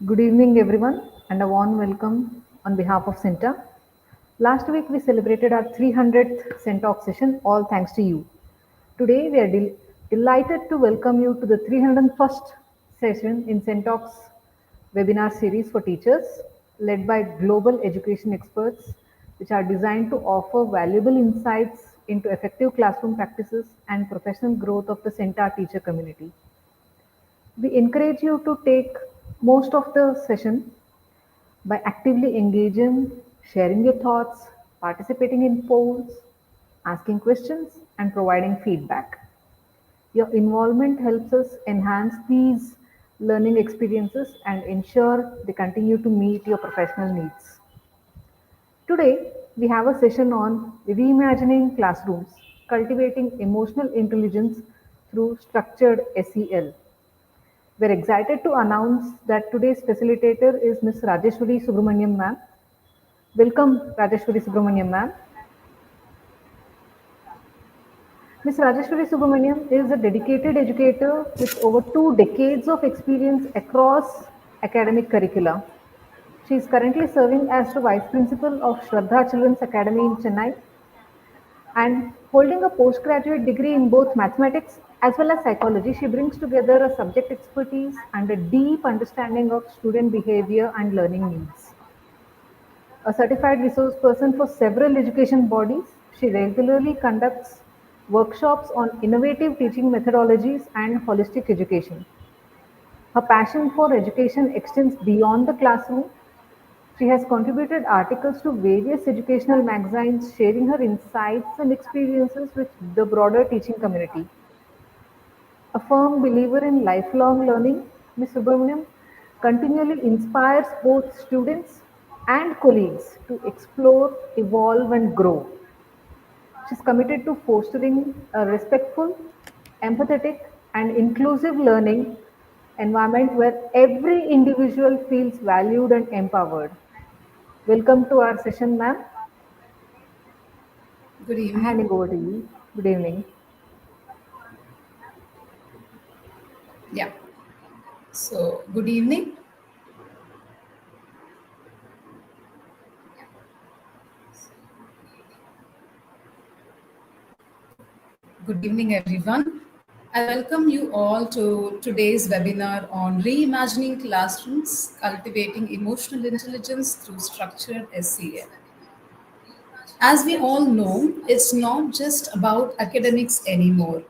Good evening, everyone, and a warm welcome on behalf of CENTA. Last week, we celebrated our 300th CENTALK session, all thanks to you. Today, we are delighted to welcome you to the 301st session in CENTALK's webinar series for teachers, led by global education experts, which are designed to offer valuable insights into effective classroom practices and professional growth of the CENTA teacher community. We encourage you to take most of the session by actively engaging, sharing your thoughts, participating in polls, asking questions, and providing feedback. Your involvement helps us enhance these learning experiences and ensure they continue to meet your professional needs. Today, we have a session on reimagining classrooms, cultivating emotional intelligence through structured SEL. We're excited to announce that today's facilitator is Ms. Rajeswari Subramanian ma'am. Welcome, Rajeswari Subramanian ma'am. Ms. Rajeswari Subramanian is a dedicated educator with over 2 decades of experience across academic curricula. She is currently serving as the Vice Principal of Shraddha Children's Academy in Chennai and holding a postgraduate degree in both mathematics as well as psychology. She brings together a subject expertise and a deep understanding of student behavior and learning needs. A certified resource person for several education bodies, she regularly conducts workshops on innovative teaching methodologies and holistic education. Her passion for education extends beyond the classroom. She has contributed articles to various educational magazines, sharing her insights and experiences with the broader teaching community. A firm believer in lifelong learning, Ms. Subramaniam continually inspires both students and colleagues to explore, evolve, and grow. She is committed to fostering a respectful, empathetic, and inclusive learning environment where every individual feels valued and empowered. Welcome to our session, ma'am. Good evening. Handing over to you. Good evening. Yeah. So, good evening. Good evening, everyone. I welcome you all to today's webinar on reimagining classrooms, cultivating emotional intelligence through structured SEL. As we all know, it's not just about academics anymore.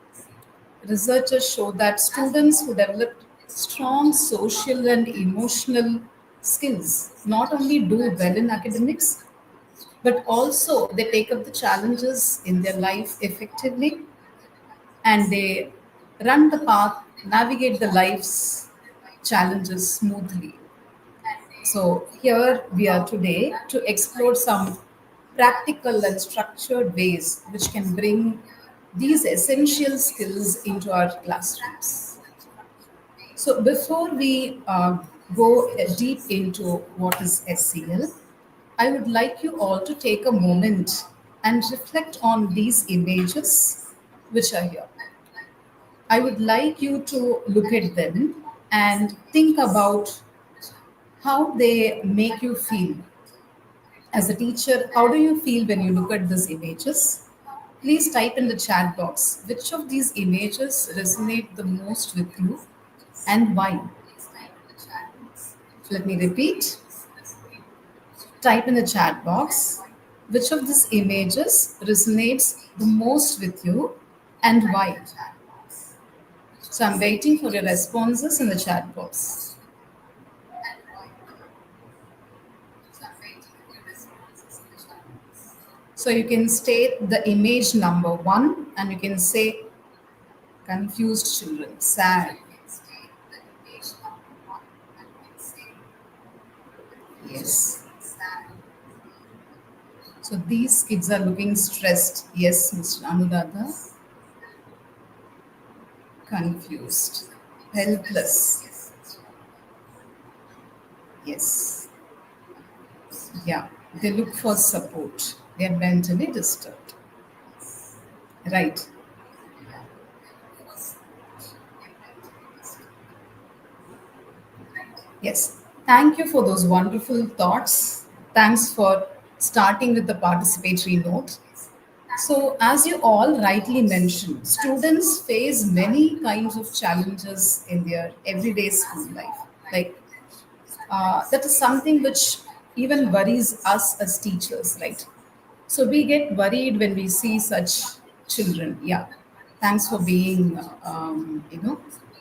Researchers show that students who develop strong social and emotional skills not only do well in academics, but also they take up the challenges in their life effectively and they run the path, navigate the life's challenges smoothly. So, here we are today to explore some practical and structured ways which can bring these essential skills into our classrooms. So, before we go deep into what is SEL, I would like you all to take a moment and reflect on these images which are here. I would like you to look at them and think about how they make you feel. As a teacher, how do you feel when you look at these images? Please type in the chat box which of these images resonate the most with you and why. Let me repeat. Type in the chat box which of these images resonates the most with you and why. So I'm waiting for your responses in the chat box. So you can state the image number 1 and you can say confused children, sad. Yes. So these kids are looking stressed. Yes, Mr. Anuradha. Confused. Helpless. Yes. Yeah. They look for support. They are mentally disturbed. Right. Yes. Thank you for those wonderful thoughts. Thanks for starting with the participatory note. So, as you all rightly mentioned, students face many kinds of challenges in their everyday school life. Like, that is something which even worries us as teachers, right? So, we get worried when we see such children. Yeah. Thanks for being,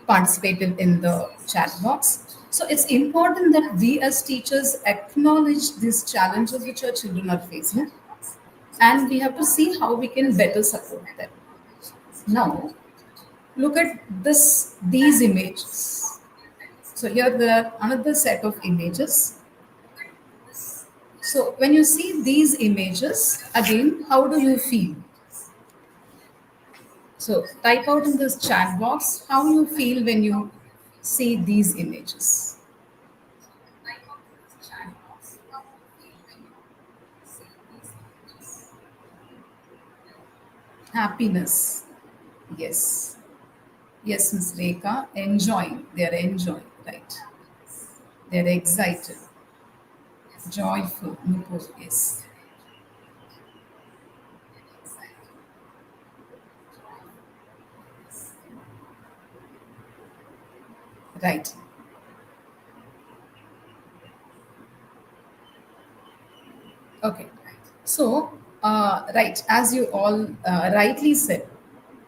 participated in the chat box. So, it's important that we as teachers acknowledge these challenges which our children are facing, and we have to see how we can better support them. Now, look at these images. So here there are another set of images. So when you see these images, again, how do you feel? So type out in this chat box how you feel when you see these images. Happiness. Yes. Yes, Ms. Rekha. Enjoying. They're enjoying, right? They're excited. Joyful. Nupur. Yes. Right. Okay. So, right, as you all rightly said,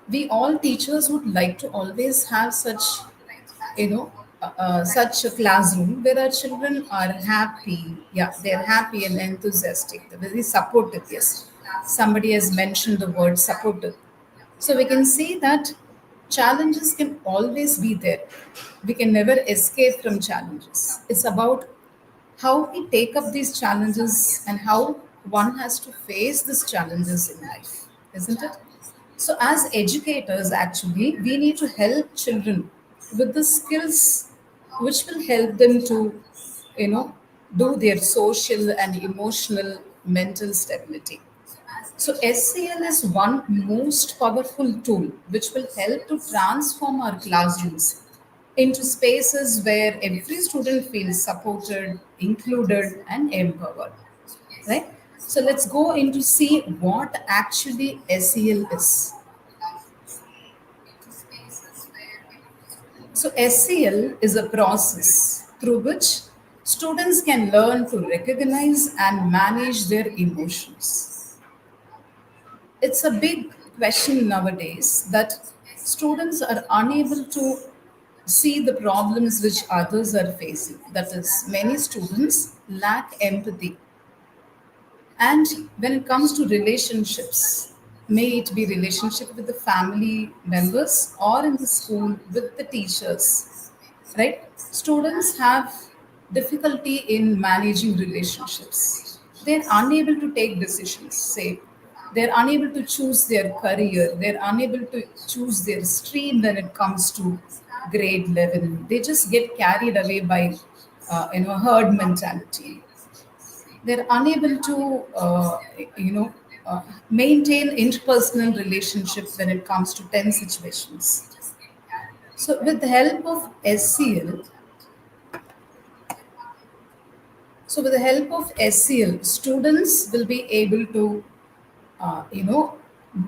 we all teachers would like to always have such, such a classroom where our children are happy. Yeah, they're happy and enthusiastic. They're very supportive. Yes, somebody has mentioned the word supportive. So we can see that challenges can always be there. We can never escape from challenges. It's about how we take up these challenges and how one has to face these challenges in life, isn't it? So, as educators, actually, we need to help children with the skills which will help them to, you know, do their social and emotional mental stability. So SEL is one most powerful tool which will help to transform our classrooms into spaces where every student feels supported, included, and empowered. Right? So let's go into see what actually SEL is. So SEL is a process through which students can learn to recognize and manage their emotions. It's a big question nowadays that students are unable to see the problems which others are facing. That is, many students lack empathy. And when it comes to relationships, may it be relationship with the family members or in the school with the teachers, right? Students have difficulty in managing relationships. They're unable to take decisions, say they're unable to choose their career, they're unable to choose their stream when it comes to grade level. They just get carried away by herd mentality. They're unable to you know maintain interpersonal relationships when it comes to tense situations. So with the help of SEL, so with the help of SEL, students will be able to uh, you know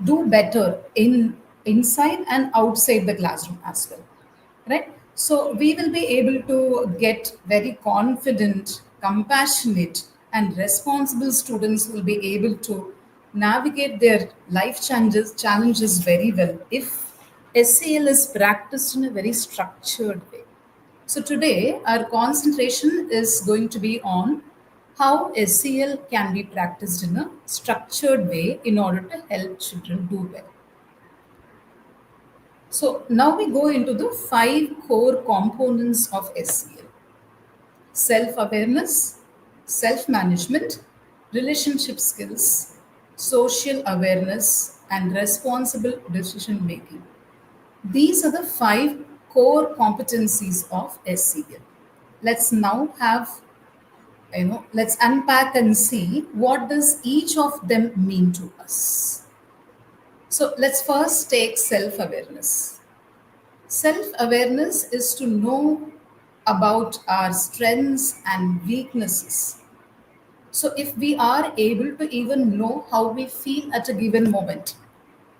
do better in inside and outside the classroom as well, right? So we will be able to get very confident, compassionate, and responsible students will be able to navigate their life challenges very well if SEL is practiced in a very structured way. So today our concentration is going to be on how SEL can be practiced in a structured way in order to help children do well. So now we go into the five core components of SEL: self awareness, self management, relationship skills, social awareness, and responsible decision making. These are the five core competencies of SEL. Let's now have, let's unpack and see what does each of them mean to us. So let's first take self awareness. Self awareness is to know about our strengths and weaknesses. So, if we are able to even know how we feel at a given moment,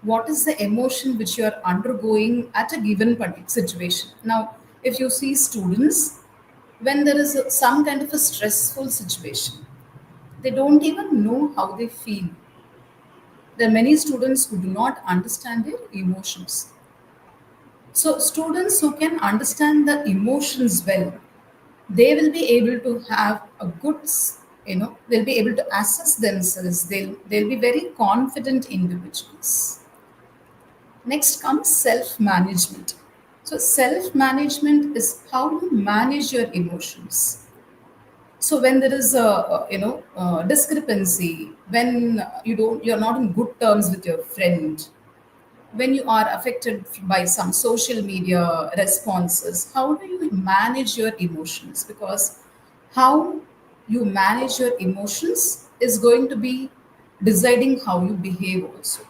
what is the emotion which you are undergoing at a given situation? Now, if you see students, when there is some kind of a stressful situation, they don't even know how they feel. There are many students who do not understand their emotions. So, students who can understand the emotions well, they will be able to have a good, they'll be able to assess themselves. They'll be very confident individuals. Next comes self management. So, self management is how you manage your emotions. So when there is a discrepancy, when you're not in good terms with your friend, when you are affected by some social media responses, how do you manage your emotions? Because how you manage your emotions is going to be deciding how you behave also,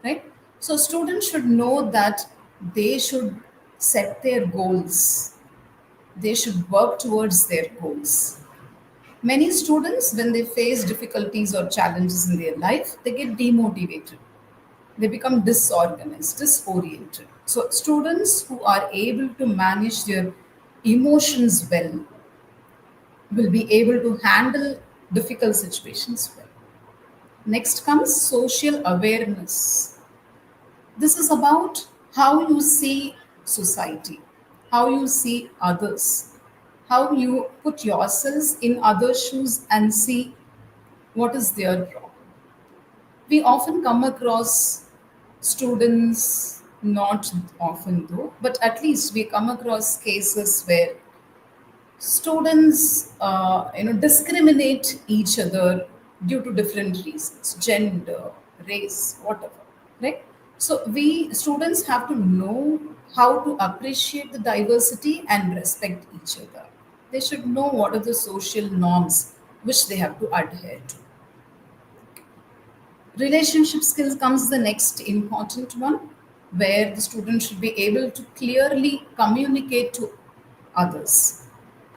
right? So students should know that they should set their goals, they should work towards their goals. Many students, when they face difficulties or challenges in their life, they get demotivated. They become disorganized, disoriented. So, students who are able to manage their emotions well will be able to handle difficult situations well. Next comes social awareness. This is about how you see society, how you see others, how you put yourselves in others' shoes and see what is their problem. We often come across students, not often though, but at least we come across cases where students discriminate each other due to different reasons, gender, race, whatever, right? So we students have to know how to appreciate the diversity and respect each other. They should know what are the social norms which they have to adhere to. Relationship skills comes the next important one, where the student should be able to clearly communicate to others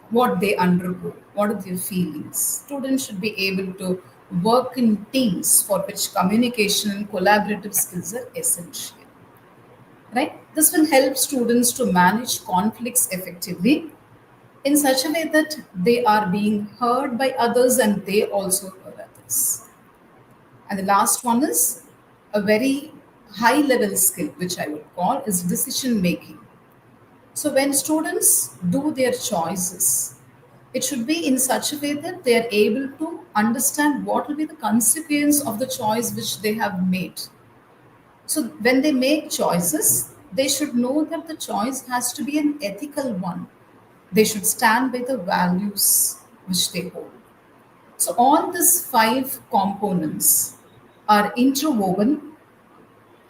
what they undergo, what are their feelings. Students should be able to work in teams, for which communication and collaborative skills are essential. Right? This will help students to manage conflicts effectively in such a way that they are being heard by others and they also heard others. And the last one is a very high level skill, which I would call is decision making. So when students do their choices, it should be in such a way that they are able to understand what will be the consequence of the choice which they have made. So when they make choices, they should know that the choice has to be an ethical one. They should stand by the values which they hold. So all these five components are interwoven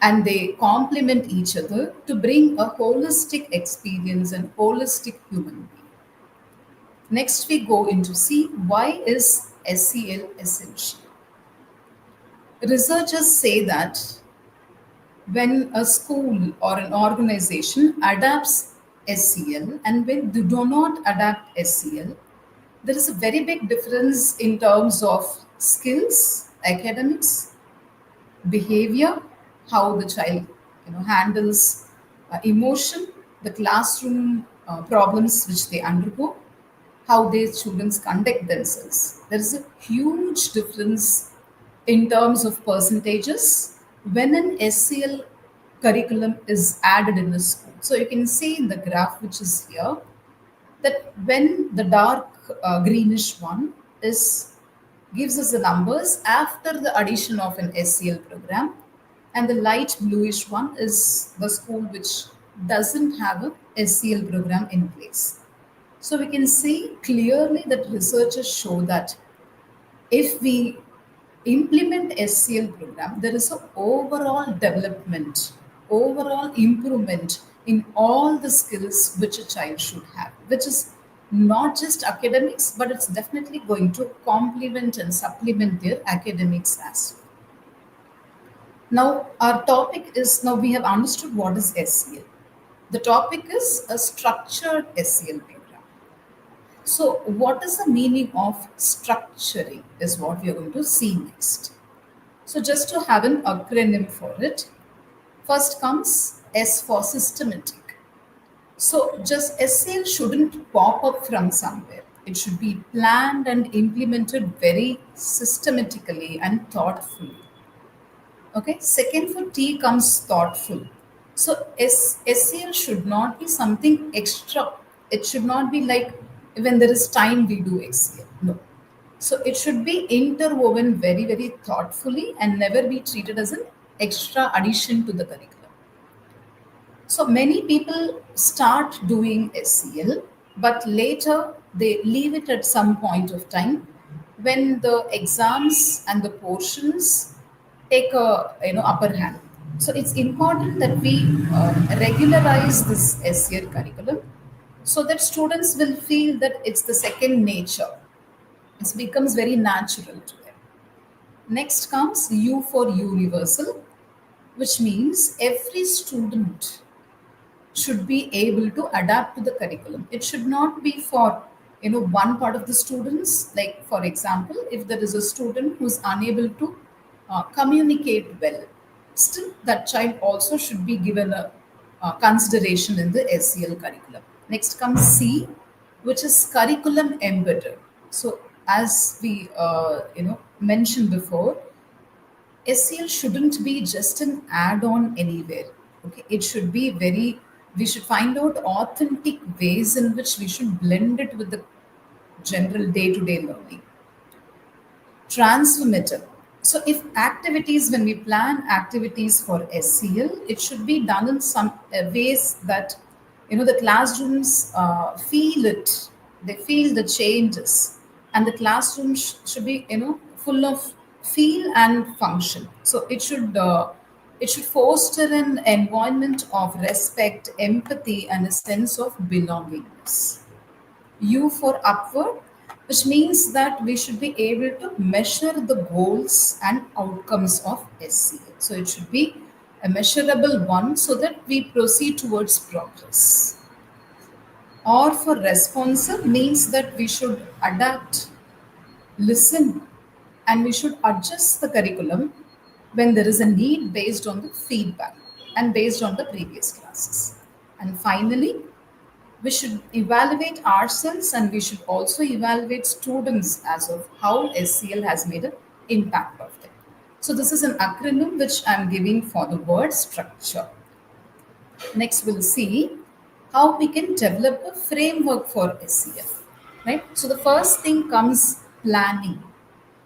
and they complement each other to bring a holistic experience and holistic human being. Next, we go into see why is SEL essential. Researchers say that when a school or an organization adapts SEL and when they do not adapt SEL, there is a very big difference in terms of skills, academics, behavior, how the child handles emotion, the classroom problems which they undergo, how their students conduct themselves. There is a huge difference in terms of percentages when an SEL curriculum is added in a school. So you can see in the graph which is here that when the dark greenish one is gives us the numbers after the addition of an SEL program, and the light bluish one is the school which doesn't have a SEL program in place. So we can see clearly that researchers show that if we implement SEL program, there is an overall development, overall improvement in all the skills which a child should have, which is not just academics, but it's definitely going to complement and supplement their academics as well. Now, our topic is now we have understood what is SEL. The topic is a structured SEL program. So, what is the meaning of structuring is what we are going to see next. So, just to have an acronym for it, first comes S for systematic. So, just SEL shouldn't pop up from somewhere. It should be planned and implemented very systematically and thoughtfully. Okay, second for T comes thoughtful. So SEL should not be something extra. It should not be like when there is time we do SEL. No. So it should be interwoven very, very thoughtfully and never be treated as an extra addition to the curriculum. So many people start doing SEL, but later they leave it at some point of time when the exams and the portions take a upper hand. So it's important that we regularize this SEL curriculum so that students will feel that it's the second nature. It becomes very natural to them. Next comes U for universal, which means every student should be able to adapt to the curriculum. It should not be for one part of the students. Like for example, if there is a student who's unable to communicate well, still that child also should be given a consideration in the SEL curriculum. Next comes C, which is curriculum embedded. So as we mentioned before, SEL shouldn't be just an add-on anywhere. Okay, it should be very. We should find out authentic ways in which we should blend it with the general day-to-day learning. Transformative. So, if activities, when we plan activities for SEL, it should be done in some ways that the classrooms feel it. They feel the changes, and the classroom should be full of feel and function. So it should foster an environment of respect, empathy, and a sense of belongingness. U for upward, which means that we should be able to measure the goals and outcomes of SEL. So it should be a measurable one so that we proceed towards progress. Or for responsive means that we should adapt, listen, and we should adjust the curriculum when there is a need based on the feedback and based on the previous classes. And finally, we should evaluate ourselves and we should also evaluate students as of how SEL has made an impact of them. So this is an acronym which I'm giving for the word structure. Next, we'll see how we can develop a framework for SEL. Right? So the first thing comes planning.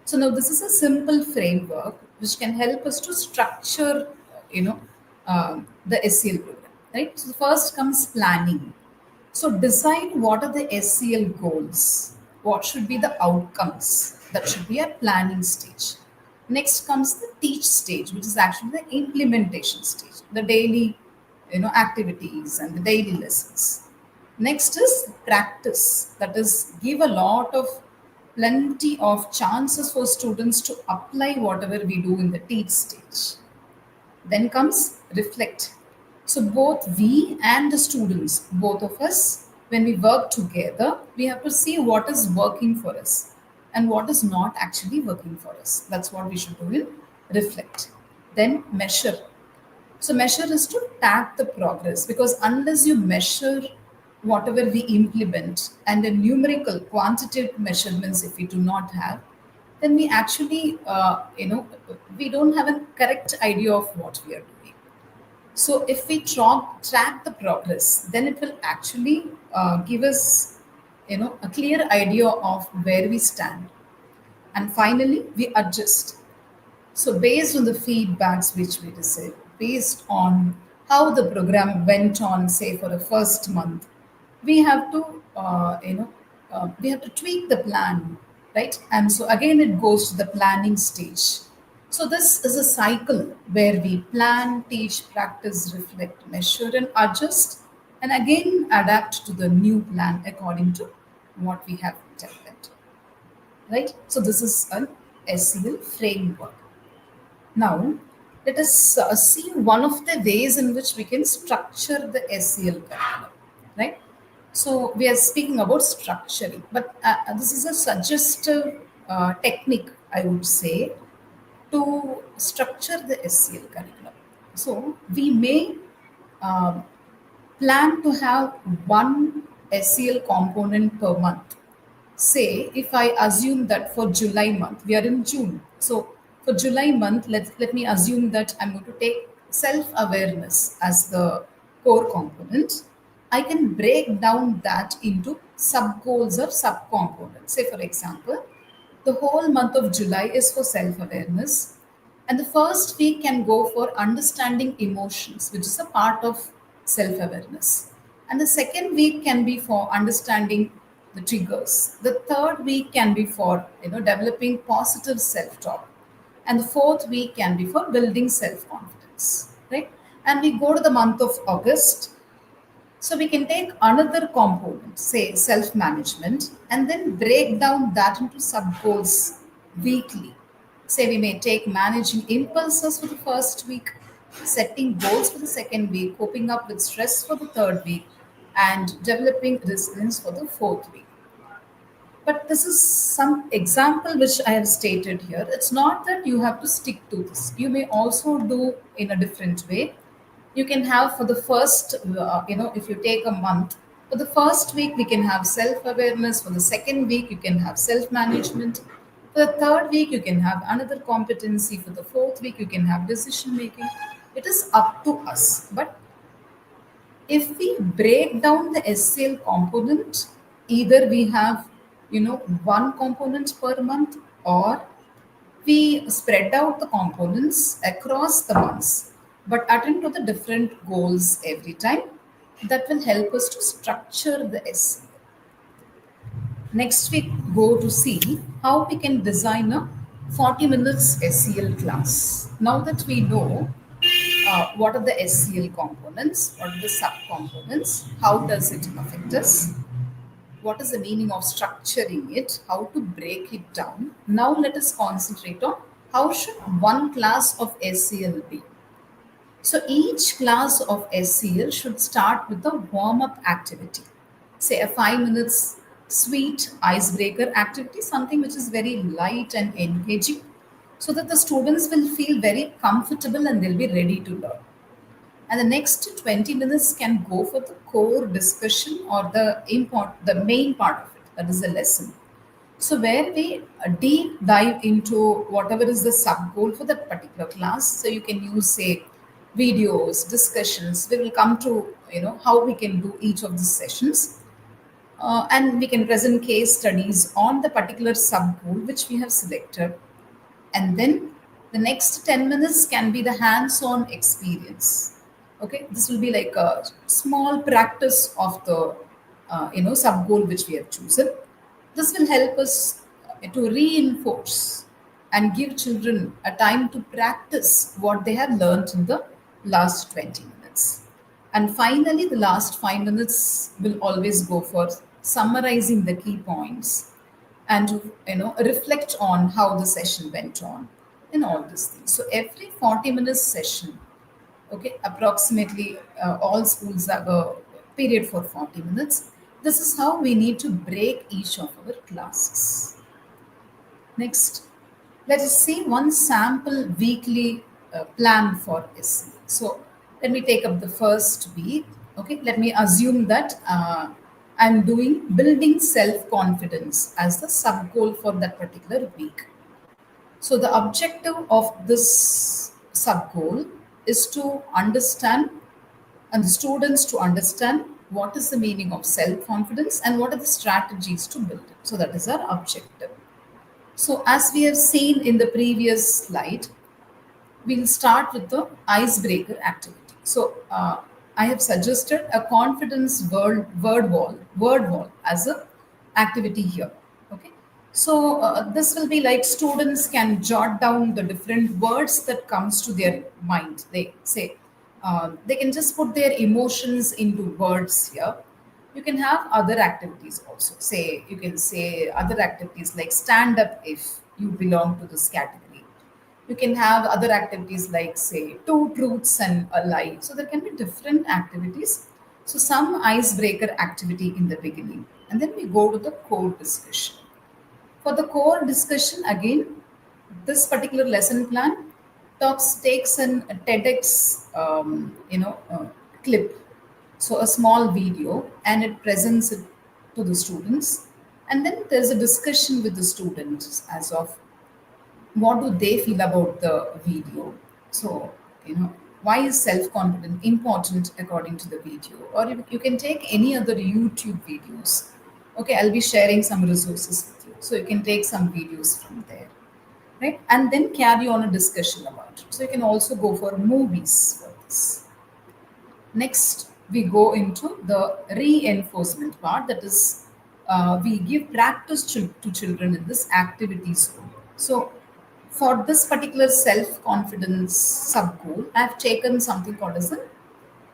So now this is a simple framework which can help us to structure, the SEL program. Right? So the first comes planning. So decide what are the SEL goals, what should be the outcomes. That should be a planning stage. Next comes the teach stage, which is actually the implementation stage, the daily activities and the daily lessons. Next is practice, that is give a lot of plenty of chances for students to apply whatever we do in the teach stage. Then comes reflect. So both we and the students, both of us, when we work together, we have to see what is working for us and what is not actually working for us. That's what we should do in reflect. Then measure. So measure is to track the progress, because unless you measure whatever we implement and the numerical quantitative measurements, if we do not have, then we actually we don't have a correct idea of what we are doing. So if we track the progress, then it will actually give us a clear idea of where we stand. And finally, we adjust. So, based on the feedbacks which we receive, based on how the program went on, say for the first month, we have to, we have to tweak the plan, right? And so again, it goes to the planning stage. So this is a cycle where we plan, teach, practice, reflect, measure, and adjust, and again adapt to the new plan according to what we have developed, right? So this is an SEL framework. Now, let us see one of the ways in which we can structure the SEL curriculum, right? So we are speaking about structuring, but this is a suggestive technique, I would say, to structure the SEL curriculum. So we may uh, plan to have one SEL component per month. Say, if I assume that for July month, we are in June. So for July month, let me assume that I'm going to take self-awareness as the core component. I can break down that into sub-goals or sub-components. Say, for example, the whole month of July is for self-awareness, and the first week can go for understanding emotions, which is a part of self-awareness. And the second week can be for understanding the triggers. The third week can be for developing positive self-talk. And the fourth week can be for building self-confidence. Right? And we go to the month of August, so we can take another component, say self management, and then break down that into sub goals weekly. Say we may take managing impulses for the first week, setting goals for the second week, coping up with stress for the third week, and developing resilience for the fourth week. But this is some example which I have stated here. It's not that you have to stick to this. You may also do in a different way. You can have for the first, if you take a month, for the first week we can have self-awareness. For the second week you can have self-management. For the third week you can have another competency. For the fourth week you can have decision making. It is up to us. But if we break down the SEL component, either we have one component per month, or we spread out the components across the months but attend to the different goals every time. That will help us to structure the SEL. Next we go to see how we can design a 40 minutes SEL class. Now that we know what are the SEL components, what are the sub-components, how does it affect us, what is the meaning of structuring it, how to break it down. Now let us concentrate on how should one class of SEL be. So each class of SEL should start with a warm-up activity. Say a 5 minutes sweet icebreaker activity, something which is very light and engaging, so that the students will feel very comfortable and they'll be ready to learn. And the next 20 minutes can go for the core discussion or the main part of it, that is the lesson. So where we deep dive into whatever is the sub goal for that particular class. So you can use, say, videos, discussions. We will come to how we can do each of these sessions, and we can present case studies on the particular sub goal which we have selected. And then the next 10 minutes can be the hands-on experience. Okay, this will be like a small practice of the sub goal which we have chosen. This will help us to reinforce and give children a time to practice what they have learned in the last 20 minutes. And finally, the last 5 minutes will always go for summarizing the key points and to reflect on how the session went on and all these things. So every 40 minutes session, okay, approximately all schools have a period for 40 minutes. This is how we need to break each of our classes. Next, let us see one sample weekly plan for SE. So let me take up the first week. Okay, let me assume that I'm doing building self confidence as the sub goal for that particular week. So the objective of this sub goal is to understand, and the students to understand, what is the meaning of self confidence and what are the strategies to build it. So that is our objective. So as we have seen in the previous slide, we'll start with the icebreaker activity. So I have suggested a confidence word wall as a activity here. Okay. So this will be like students can jot down the different words that comes to their mind. They say they can just put their emotions into words here. You can have other activities also. Say you can say other activities like stand up if you belong to this category. You can have other activities like, say, two truths and a lie. So there can be different activities. So some icebreaker activity in the beginning, and then we go to the core discussion. For the core discussion, again, this particular lesson plan takes an a TEDx, clip, so a small video, and it presents it to the students, and then there's a discussion with the students as of what do they feel about the video. So, why is self-confidence important according to the video? Or you can take any other YouTube videos. Okay, I'll be sharing some resources with you. So you can take some videos from there, right? And then carry on a discussion about it. So you can also go for movies for this. Next, we go into the reinforcement part. That is, we give practice to children in this activities room. So, for this particular self confidence sub goal, I've taken something called as a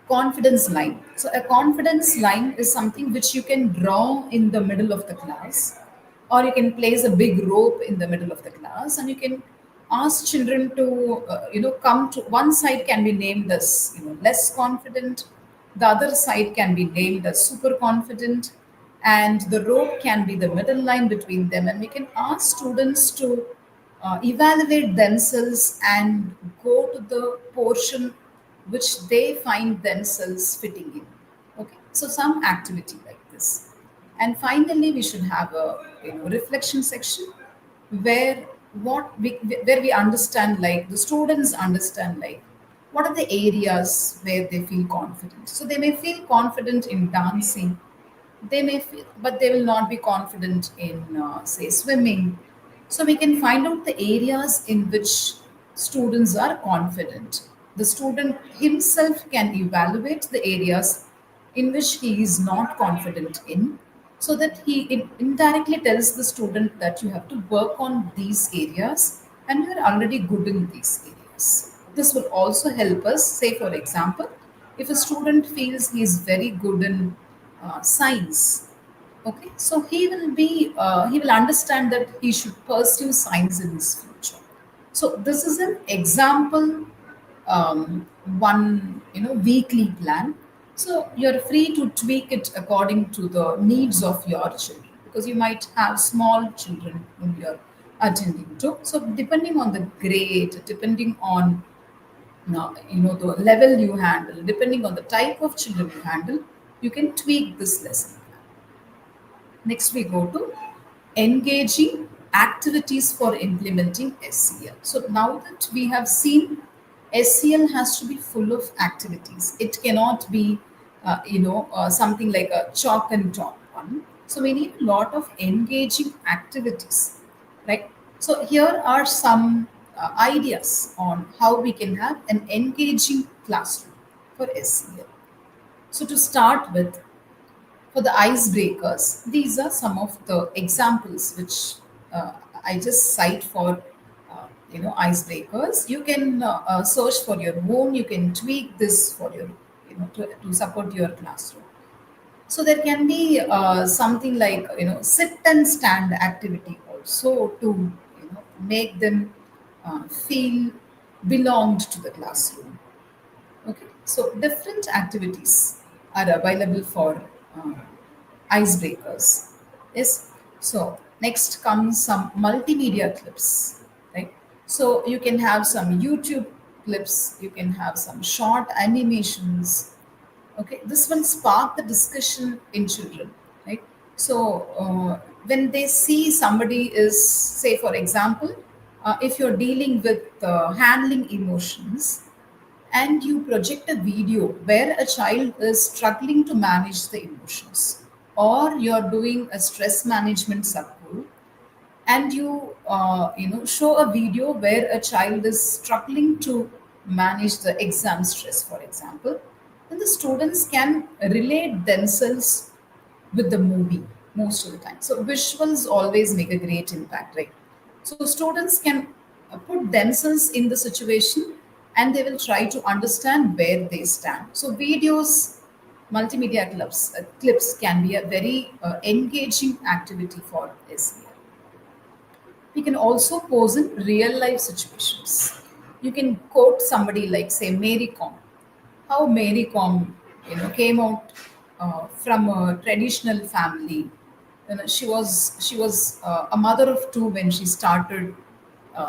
confidence line. So a confidence line is something which you can draw in the middle of the class, or you can place a big rope in the middle of the class, and you can ask children to come to one side can be named as less confident, the other side can be named as super confident, and the rope can be the middle line between them, and we can ask students to evaluate themselves and go to the portion which they find themselves fitting in. Okay, so some activity like this. And finally, we should have a reflection section where where we understand, like the students understand, like what are the areas where they feel confident. So they may feel confident in dancing, they may feel, but they will not be confident in say swimming. So we can find out the areas in which students are confident. The student himself can evaluate the areas in which he is not confident in, so that he indirectly tells the student that you have to work on these areas and you are already good in these areas. This will also help us, say for example, if a student feels he is very good in science. Okay, so he will understand that he should pursue science in his future. So this is an example, one weekly plan. So you're free to tweak it according to the needs of your children, because you might have small children whom you're attending to. So depending on the grade, depending on the level you handle, depending on the type of children you handle, you can tweak this lesson. Next, we go to engaging activities for implementing SEL. So now that we have seen, SEL has to be full of activities. It cannot be, something like a chalk and talk one. So we need a lot of engaging activities, right? So here are some ideas on how we can have an engaging classroom for SEL. So to start with, for the icebreakers, these are some of the examples which uh, I just cite for icebreakers. You can search for your own. You can tweak this for your to support your classroom. So there can be something like sit and stand activity also to make them feel belonged to the classroom. Okay, so different activities are available for uh, icebreakers. Yes. So next comes some multimedia clips, right? So you can have some YouTube clips, you can have some short animations. Okay, this will spark the discussion in children, right? So when they see somebody is, say for example, if you're dealing with handling emotions, and you project a video where a child is struggling to manage the emotions, or you're doing a stress management subgroup, and you show a video where a child is struggling to manage the exam stress, for example, then the students can relate themselves with the movie most of the time. So visuals always make a great impact, right? So students can put themselves in the situation, and they will try to understand where they stand. So videos, multimedia clips can be a very engaging activity for SEL. We can also pose in real life situations. You can quote somebody like, say, Mary Kom, how Mary Kom came out from a traditional family. She was a mother of two when she started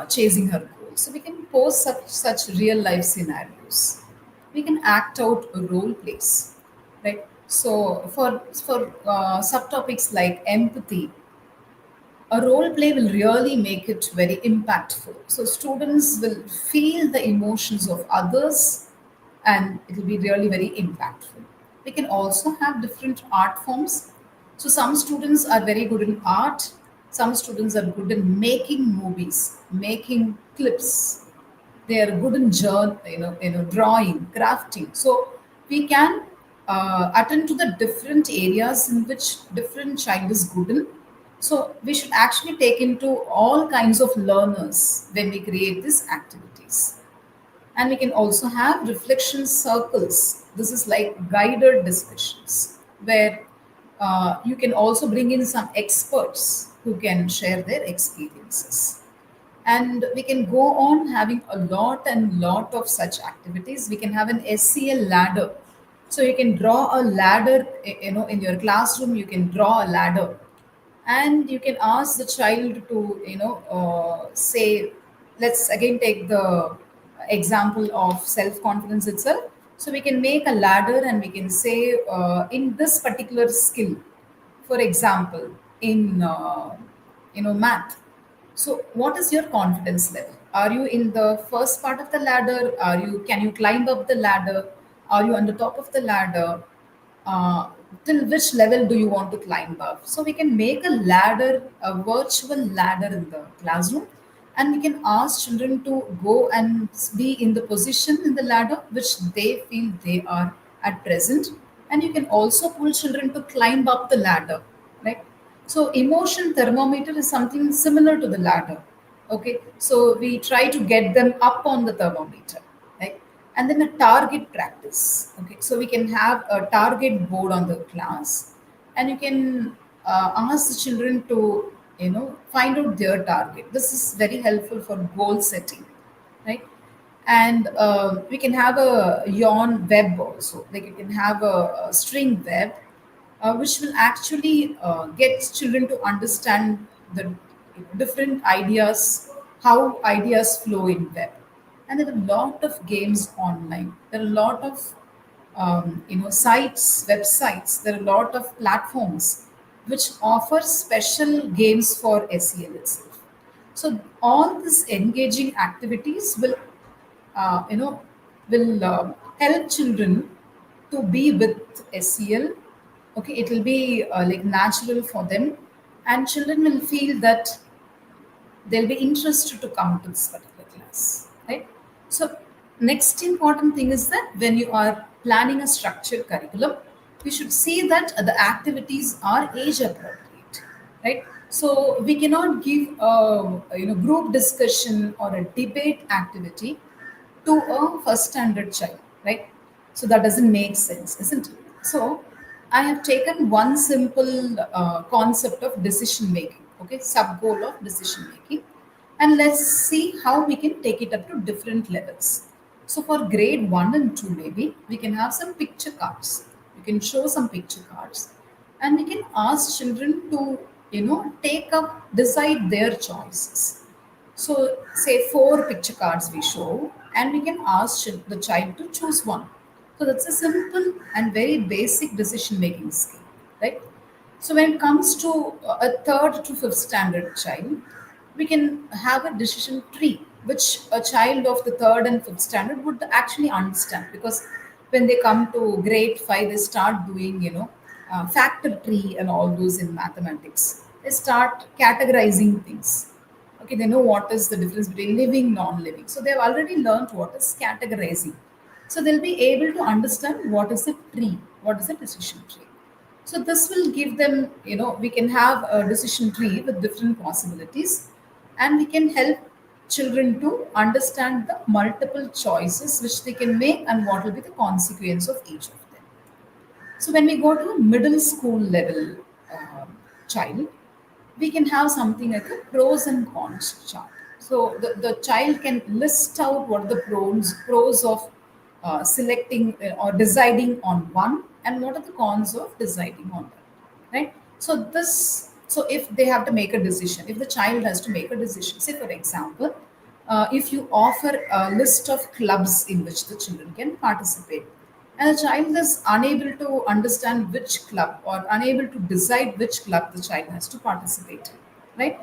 chasing her goals. So we can pose such real life scenarios. We can act out a role plays, right? So for subtopics like empathy, a role play will really make it very impactful. So students will feel the emotions of others and it will be really very impactful. We can also have different art forms. So some students are very good in art, some students are good in making movies, making clips, they are good in drawing, crafting. So we can attend to the different areas in which different child is good in. So we should actually take into all kinds of learners when we create these activities. And we can also have reflection circles. This is like guided discussions where you can also bring in some experts who can share their experiences. And we can go on having a lot and lot of such activities. We can have an SEL ladder. So you can draw a ladder, in your classroom you can draw a ladder, and you can ask the child to say, let's again take the example of self confidence itself. So we can make a ladder and we can say, in this particular skill, for example, in math. So what is your confidence level? Are you in the first part of the ladder? Can you climb up the ladder? Are you on the top of the ladder? uh, till which level do you want to climb up? So we can make a ladder, a virtual ladder in the classroom, and we can ask children to go and be in the position in the ladder which they feel they are at present. And you can also pull children to climb up the ladder, right? So emotion thermometer is something similar to the ladder. Okay, so we try to get them up on the thermometer, right? And then a target practice. Okay, so we can have a target board on the class, and you can ask the children to find out their target. This is very helpful for goal setting, right? And we can have a yawn web also. Like you can have a string web, which will actually get children to understand the different ideas, how ideas flow in web. And there are a lot of games online. There are a lot of sites, websites. There are a lot of platforms which offer special games for SEL itself. So all these engaging activities uh, you know, will help children to be with SEL. Okay, it will be like natural for them, and children will feel that they'll be interested to come to this particular class, right? So next important thing is that when you are planning a structured curriculum, you should see that the activities are age appropriate, right? So we cannot give a group discussion or a debate activity to a first standard child, right? So that doesn't make sense, isn't it? So I have taken one simple concept of decision making, okay, sub goal of decision making, and let's see how we can take it up to different levels. So for grade one and two, maybe we can have some picture cards. We can show some picture cards, and we can ask children to take up, decide their choices. So, say four picture cards we show, and we can ask the child to choose one. So, that's a simple and very basic decision making skill, right? So, when it comes to a third to fifth standard child, we can have a decision tree, which a child of the third and fifth standard would actually understand, because when they come to grade five, they start doing, factor tree and all those in mathematics. They start categorizing things. Okay, they know what is the difference between living, non-living. So they've already learned what is categorizing. So they'll be able to understand what is a tree, what is a decision tree. So this will give them, we can have a decision tree with different possibilities, and we can help children to understand the multiple choices which they can make and what will be the consequence of each of them. So when we go to a middle school level child, we can have something like a pros and cons chart. So the child can list out what the pros of selecting or deciding on one, and what are the cons of deciding on that, right? So if they have to make a decision, if the child has to make a decision, say for example, if you offer a list of clubs in which the children can participate, and the child is unable to understand which club or unable to decide which club the child has to participate in, right?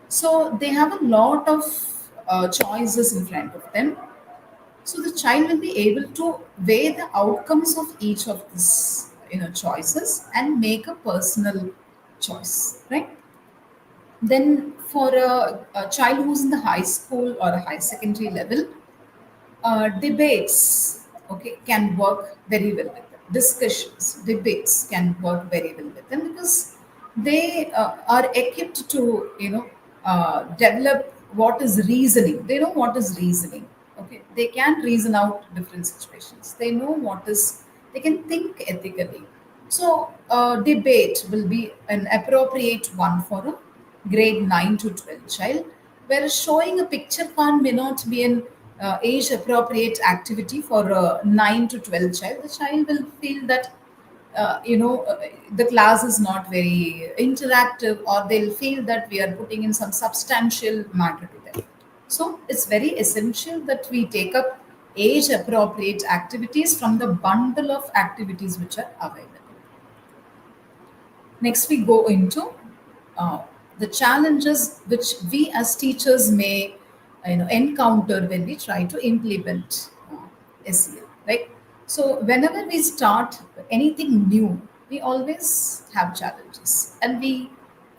So they have a lot of choices in front of them. So the child will be able to weigh the outcomes of each of these choices and make a personal choice, right? Then for a child who's in the high school or a high secondary level, debates, okay, can work very well with them. Discussions, debates can work very well with them because they are equipped to develop what is reasoning. They know what is reasoning. Okay, they can reason out different situations. They know what is. They can think ethically. So debate will be an appropriate one for a grade 9 to 12 child, whereas showing a picture card may not be an age appropriate activity for a 9 to 12 child. The child will feel that the class is not very interactive, or they'll feel that we are putting in some substantial matter to them. So it's very essential that we take up age appropriate activities from the bundle of activities which are available. Next, we go into uh, the challenges which we as teachers may encounter when we try to implement SEL. Right. So whenever we start anything new, we always have challenges, and we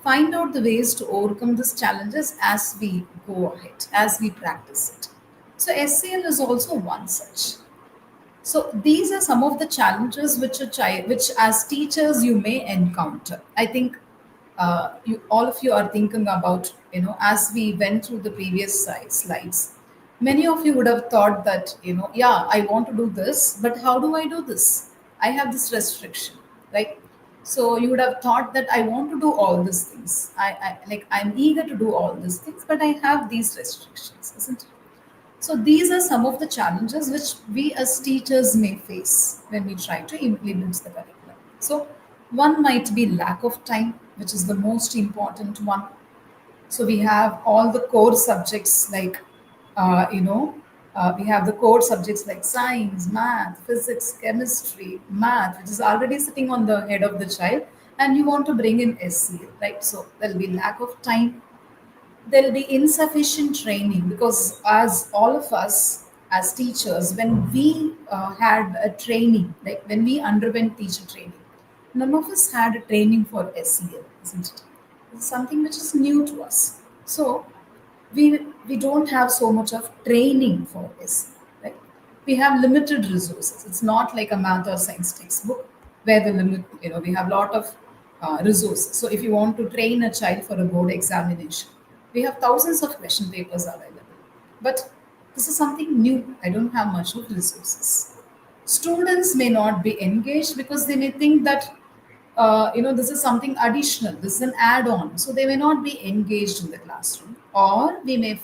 find out the ways to overcome these challenges as we go ahead, as we practice it. So SEL is also one such. So these are some of the challenges which which as teachers you may encounter. I think all of you are thinking about, as we went through the previous slides, many of you would have thought that, yeah, I want to do this, but how do I do this? I have this restriction, right? So you would have thought that I want to do all these things. I'm eager to do all these things, but I have these restrictions, isn't it? So these are some of the challenges which we as teachers may face when we try to implement the curriculum. So one might be lack of time, which is the most important one. So we have all the core subjects like, we have the core subjects like science, math, physics, chemistry, math, which is already sitting on the head of the child, and you want to bring in SEL, right? So there'll be lack of time, there'll be insufficient training because as all of us as teachers, when we had a training, like when we underwent teacher training, none of us had a training for SEL, isn't it? It's something which is new to us. So we don't have so much of training for SEL, right? We have limited resources. It's not like a math or science textbook where the limit, we have a lot of resources. So if you want to train a child for a board examination, we have thousands of question papers available. But this is something new. I don't have much of resources. Students may not be engaged because they may think that this is something additional, this is an add-on, so they may not be engaged in the classroom. Or we may,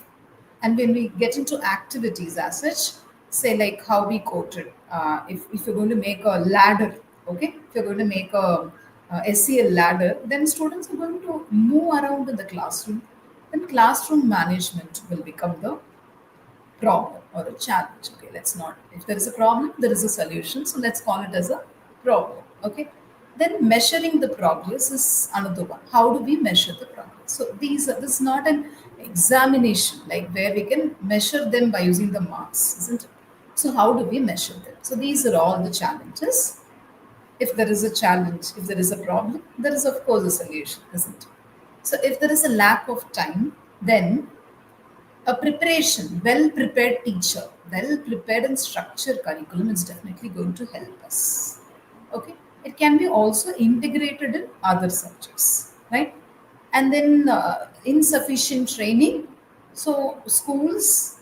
and when we get into activities as such, say like how we quoted, if you're going to make a ladder, okay, if you're going to make a, SEL ladder, then students are going to move around in the classroom, then classroom management will become the problem or a challenge. Okay, let's not, if there is a problem, there is a solution. So let's call it as a problem. Okay. Then measuring the progress is another one. How do we measure the progress? So this is not an examination like where we can measure them by using the marks, isn't it? So how do we measure them? So these are all the challenges. If there is a challenge, if there is a problem, there is of course a solution, isn't it? So if there is a lack of time, then a preparation, well prepared teacher, well prepared and structured curriculum is definitely going to help us. Okay, it can be also integrated in other subjects, right? And then insufficient training. So schools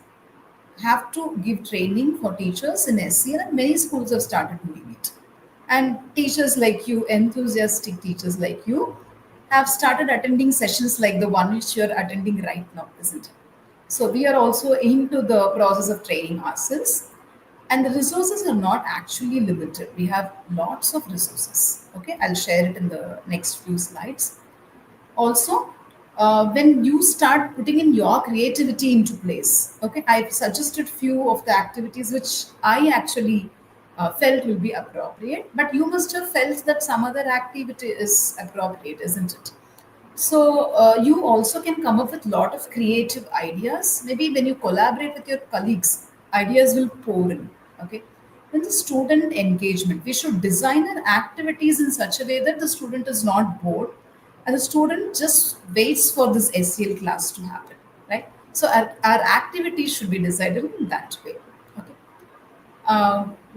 have to give training for teachers in SEL, and many schools have started doing it. And teachers like you, enthusiastic teachers like you, have started attending sessions like the one which you're attending right now, isn't it? So we are also into the process of training ourselves. And the resources are not actually limited. We have lots of resources. Okay, I'll share it in the next few slides. Also, when you start putting in your creativity into place, okay, I've suggested few of the activities which I actually felt will be appropriate, but you must have felt that some other activity is appropriate, isn't it? So you also can come up with a lot of creative ideas. Maybe when you collaborate with your colleagues, ideas will pour in. Okay. Then the student engagement. We should design our activities in such a way that the student is not bored, and the student just waits for this SEL class to happen. Right. So our activities should be decided in that way. Okay.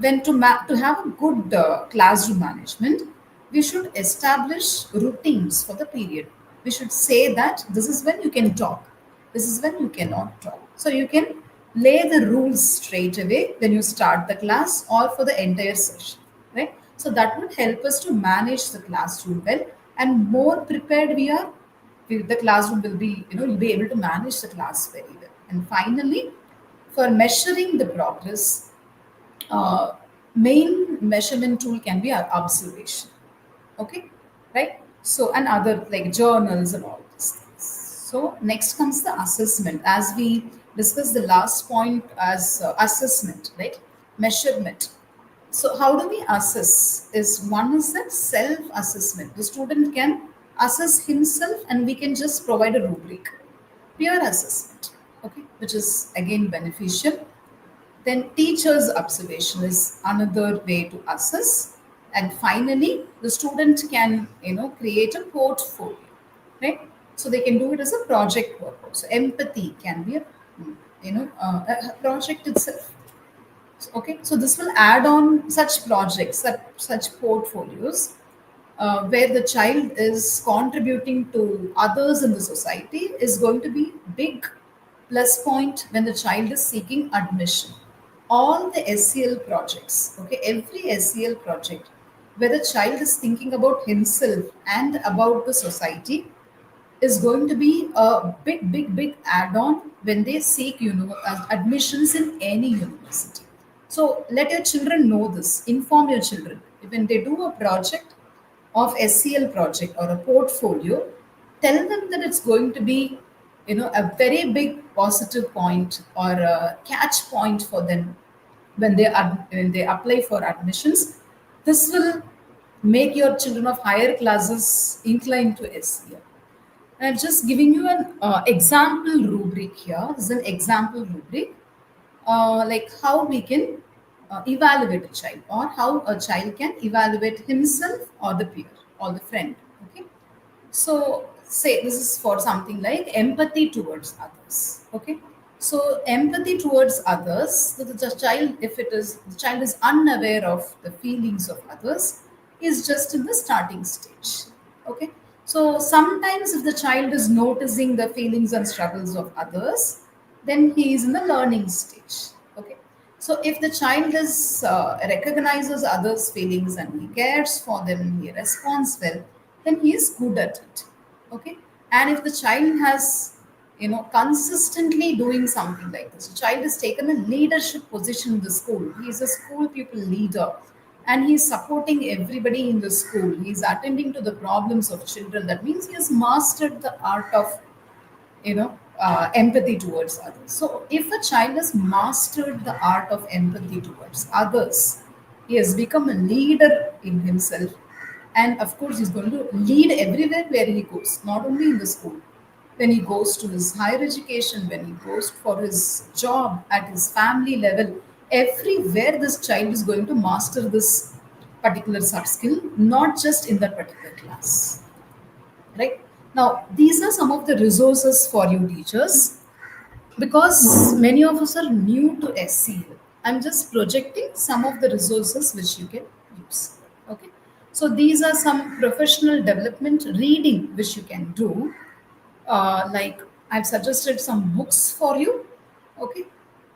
To have a good classroom management, we should establish routines for the period. We should say that this is when you can talk, this is when you cannot talk. So you can lay the rules straight away when you start the class or for the entire session, right? So that would help us to manage the classroom well, and more prepared we are, the classroom will be, you'll be able to manage the class very well. And finally, for measuring the progress, uh, main measurement tool can be our observation. Okay, right? So, and other like journals and all these things. So next comes the assessment, as we discussed the last point as assessment, right? Measurement. So how do we assess? Is one is that self assessment. The student can assess himself, and we can just provide a rubric, peer assessment, okay, which is again beneficial. Then teacher's observation is another way to assess. And finally, the student can, create a portfolio, right? So they can do it as a project work. So empathy can be a, a project itself. Okay, so this will add on such projects, such portfolios, where the child is contributing to others in the society, is going to be big plus point when the child is seeking admission. All the SEL projects, okay, every SEL project where the child is thinking about himself and about the society, is going to be a big, big, big add-on when they seek, admissions in any university. So let your children know this. Inform your children when they do a project of SEL project or a portfolio. Tell them that it's going to be, a very big positive point or a catch point for them when they apply for admissions. This will make your children of higher classes inclined to SEL. I'm just giving you an example rubric here. This is an example rubric, like how we can evaluate a child, or how a child can evaluate himself or the peer or the friend. Okay, so say this is for something like empathy towards others. Okay, so empathy towards others, the child, if it is the child is unaware of the feelings of others, is just in the starting stage. Okay, so sometimes if the child is noticing the feelings and struggles of others, then he is in the learning stage. Okay, so if the child is recognizes others feelings and he cares for them, he responds well, then he is good at it. Okay, and if the child has, consistently doing something like this, the child has taken a leadership position in the school, he is a school pupil leader, and he is supporting everybody in the school, he is attending to the problems of children, that means he has mastered the art of, empathy towards others. So if a child has mastered the art of empathy towards others, he has become a leader in himself, and of course he's going to lead everywhere where he goes, not only in the school, when he goes to his higher education, when he goes for his job, at his family level, everywhere this child is going to master this particular sub skill, not just in that particular class. Right? Now, these are some of the resources for you teachers, because many of us are new to SEL. I'm just projecting some of the resources which you can use. Okay. So these are some professional development reading which you can do. Like I've suggested some books for you. Okay.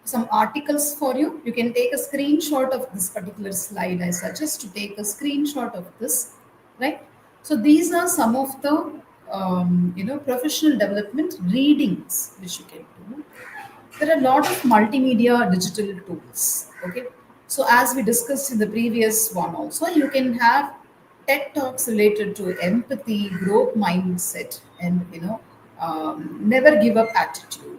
Some articles for you. You can take a screenshot of this particular slide. I suggest to take a screenshot of this, right? So these are some of the professional development readings which you can do. There are a lot of multimedia digital tools. Okay, So as we discussed in the previous one also, you can have TED talks related to empathy, growth mindset, and never give up attitude.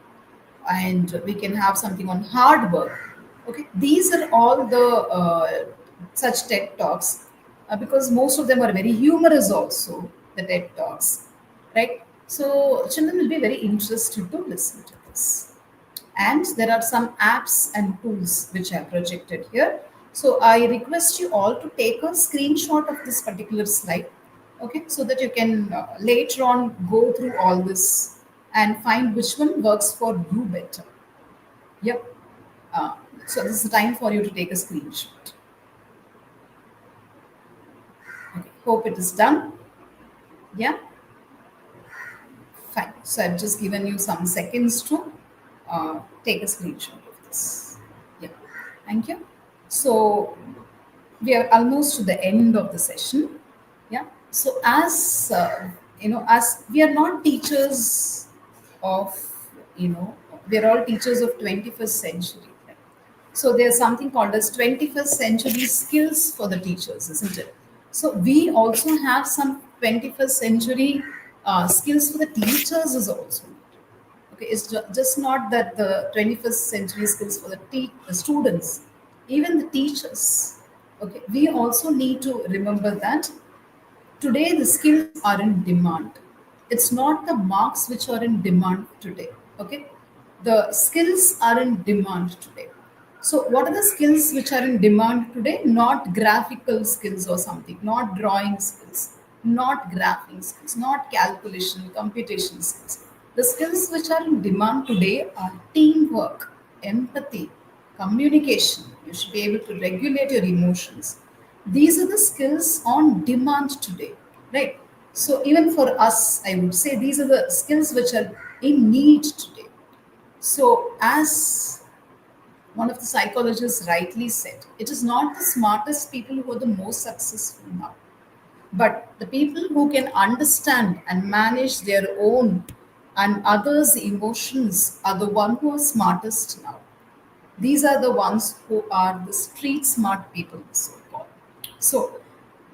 And we can have something on hard work. Okay, these are all the such TED talks, because most of them are very humorous also. The TED talks, right? So children will be very interested to listen to this. And there are some apps and tools which are projected here. So I request you all to take a screenshot of this particular slide, okay, so that you can later on go through all this and find which one works for you better. Yep. Uh, so this is the time for you to take a screenshot. Okay. Hope it is done. Yeah. Fine. So I've just given you some seconds to take a screenshot of this. Yeah. Thank you. So we are almost to the end of the session. Yeah. So as we are not teachers of, we are all teachers of 21st century. Right? So there's something called as 21st century skills for the teachers, isn't it? So we also have some 21st century skills for the teachers is also. Okay, it's just not that the 21st century skills for the students, even the teachers. Okay, we also need to remember that today the skills are in demand. It's not the marks which are in demand today. Okay, the skills are in demand today. So what are the skills which are in demand today? Not graphical skills or something, not drawing skills, not graphing skills, not calculation, computation skills. The skills which are in demand today are teamwork, empathy, communication. You should be able to regulate your emotions. These are the skills on demand today, right? So even for us, I would say these are the skills which are in need today. So as one of the psychologists rightly said, it is not the smartest people who are the most successful now, but the people who can understand and manage their own and others' emotions are the one who are smartest now. These are the ones who are the street smart people, so called. So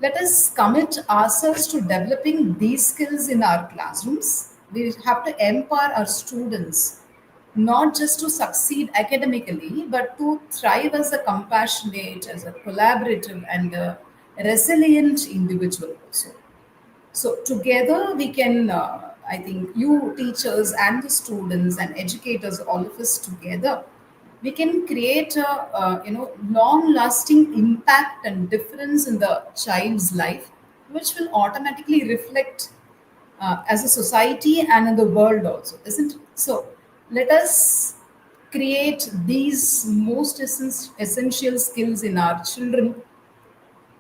let us commit ourselves to developing these skills in our classrooms. We have to empower our students not just to succeed academically, but to thrive as a compassionate, as a collaborative, and a resilient individual also. So together we can, I think, you teachers and the students and educators, all of us together, we can create a, long-lasting impact and difference in the child's life, which will automatically reflect as a society and in the world also, isn't it? So let us create these most essential skills in our children,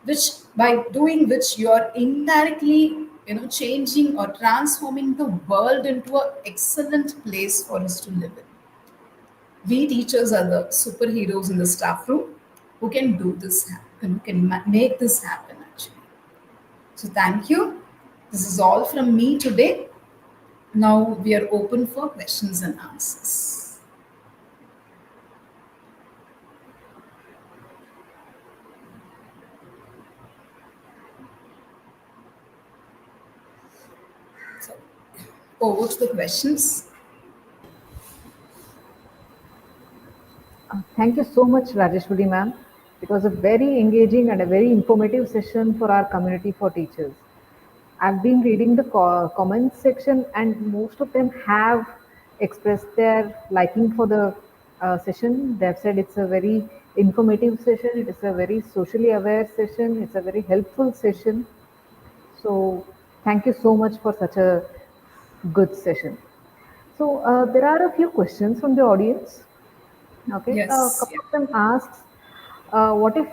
which by doing which you are indirectly changing or transforming the world into an excellent place for us to live in. We teachers are the superheroes in the staff room who can do this happen, who can make this happen actually. So thank you. This is all from me today. Now we are open for questions and answers. So over to the questions. Thank you so much, Rajeshwari ma'am. It was a very engaging and a very informative session for our community for teachers. I've been reading the comments section, and most of them have expressed their liking for the session. They've said it's a very informative session, it is a very socially aware session, it's a very helpful session. So, thank you so much for such a good session. So, there are a few questions from the audience. Okay, a Yes. couple of them asks, what if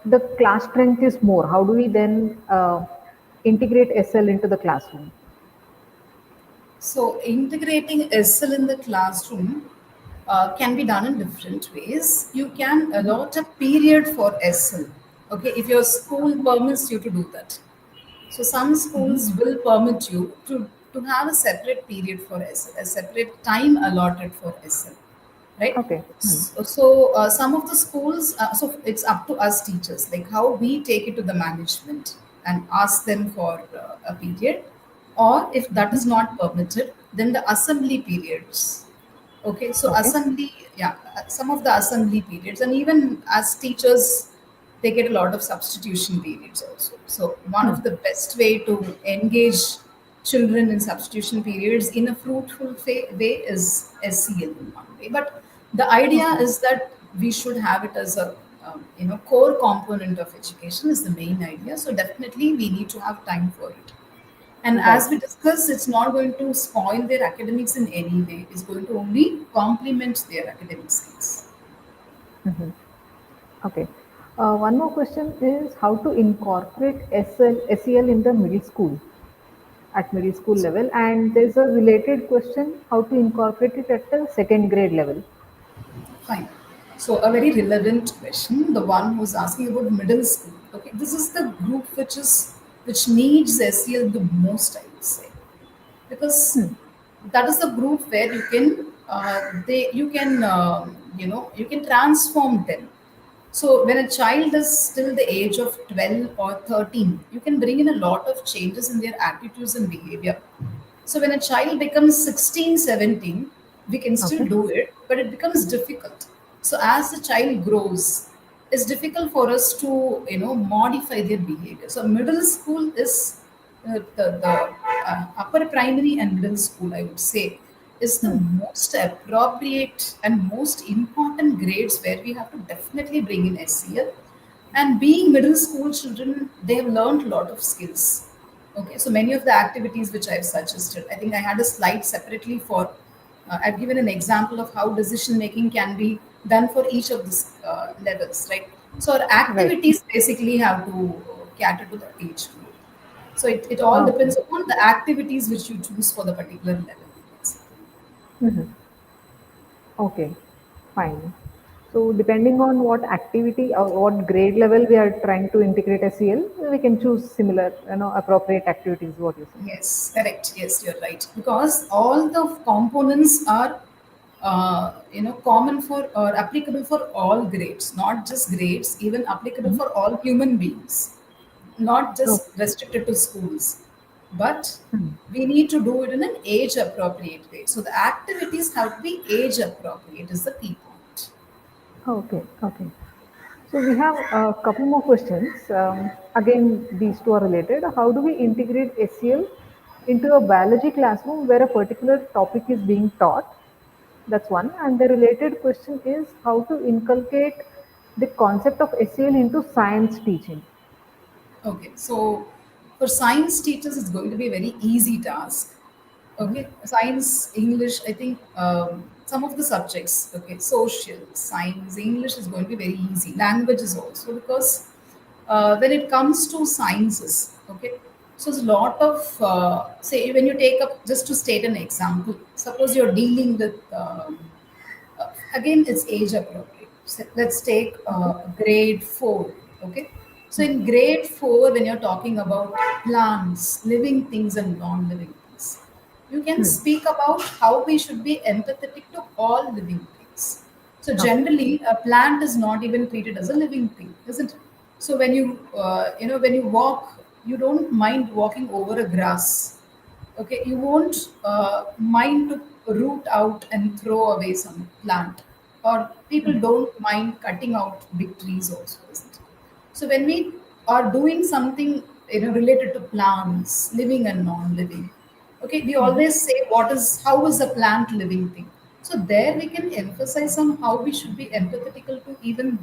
the class strength is more? How do we then integrate SL into the classroom? So integrating SL in the classroom can be done in different ways. You can allot a period for SL. Okay, if your school permits you to do that. So some schools will permit you to have a separate period for SL, a separate time allotted for SL. right? Okay. So some of the schools, so it's up to us teachers, like how we take it to the management and ask them for a period, or if that is not permitted, then the assembly periods. Okay, so Okay. assembly, yeah, some of the assembly periods, and even as teachers, they get a lot of substitution periods also. So one of the best way to engage children in substitution periods in a fruitful way is SEL in one way. But the idea Okay. is that we should have it as a core component of education is the main idea. So definitely we need to have time for it. And Right. as we discussed, it's not going to spoil their academics in any way. It's going to only complement their academic skills. Okay. One more question is how to incorporate SEL in the middle school at middle school level, and there's a related question how to incorporate it at the second grade level. Fine. So a very relevant question, the one who's asking about middle school. Okay, this is the group which needs SEL the most, I would say, because that is the group where you can you can transform them. So when a child is still the age of 12 or 13, you can bring in a lot of changes in their attitudes and behavior. So when a child becomes 16, 17, we can still Okay. do it, but it becomes difficult. So as the child grows, it's difficult for us to modify their behavior. So middle school is the upper primary and middle school, I would say, is the most appropriate and most important grades where we have to definitely bring in SEL. And being middle school children, they have learned a lot of skills. Okay, so many of the activities which I've suggested, I think I had a slide separately for. I've given an example of how decision making can be done for each of these levels, right? So our Right. activities basically have to cater to the age group. So it all Okay. depends upon the activities which you choose for the particular level. Okay. Fine. So depending on what activity or what grade level we are trying to integrate SEL, we can choose similar, appropriate activities. What you say? Yes, correct. Yes, you're right. Because all the components are, common for or applicable for all grades, not just grades, even applicable for all human beings, not Okay. just restricted to schools. But we need to do it in an age appropriate way. So the activities have to be age appropriate, is the key point. Okay. Okay. So we have a couple more questions. Again, these two are related. How do we integrate SEL into a biology classroom where a particular topic is being taught? That's one. And the related question is how to inculcate the concept of SEL into science teaching. Okay, so for science teachers, it's going to be a very easy task. Okay, science, English, I think some of the subjects, okay, social, science, English is going to be very easy. Languages also, because when it comes to sciences, okay, so there's a lot of, say, when you take up, just to state an example, suppose you're dealing with again it's age appropriate. So let's take grade 4. Okay, so in grade 4 when you're talking about plants, living things and non-living things, you can speak about how we should be empathetic to all living things. So Okay. generally a plant is not even treated as a living thing, isn't it? So when when you walk, you don't mind walking over a grass. Okay, you won't mind to root out and throw away some plant, or people don't mind cutting out big trees also, isn't it? So when we are doing something related to plants, living and non-living, okay, we always say how is a plant living thing. So there we can emphasize on how we should be empathetical to even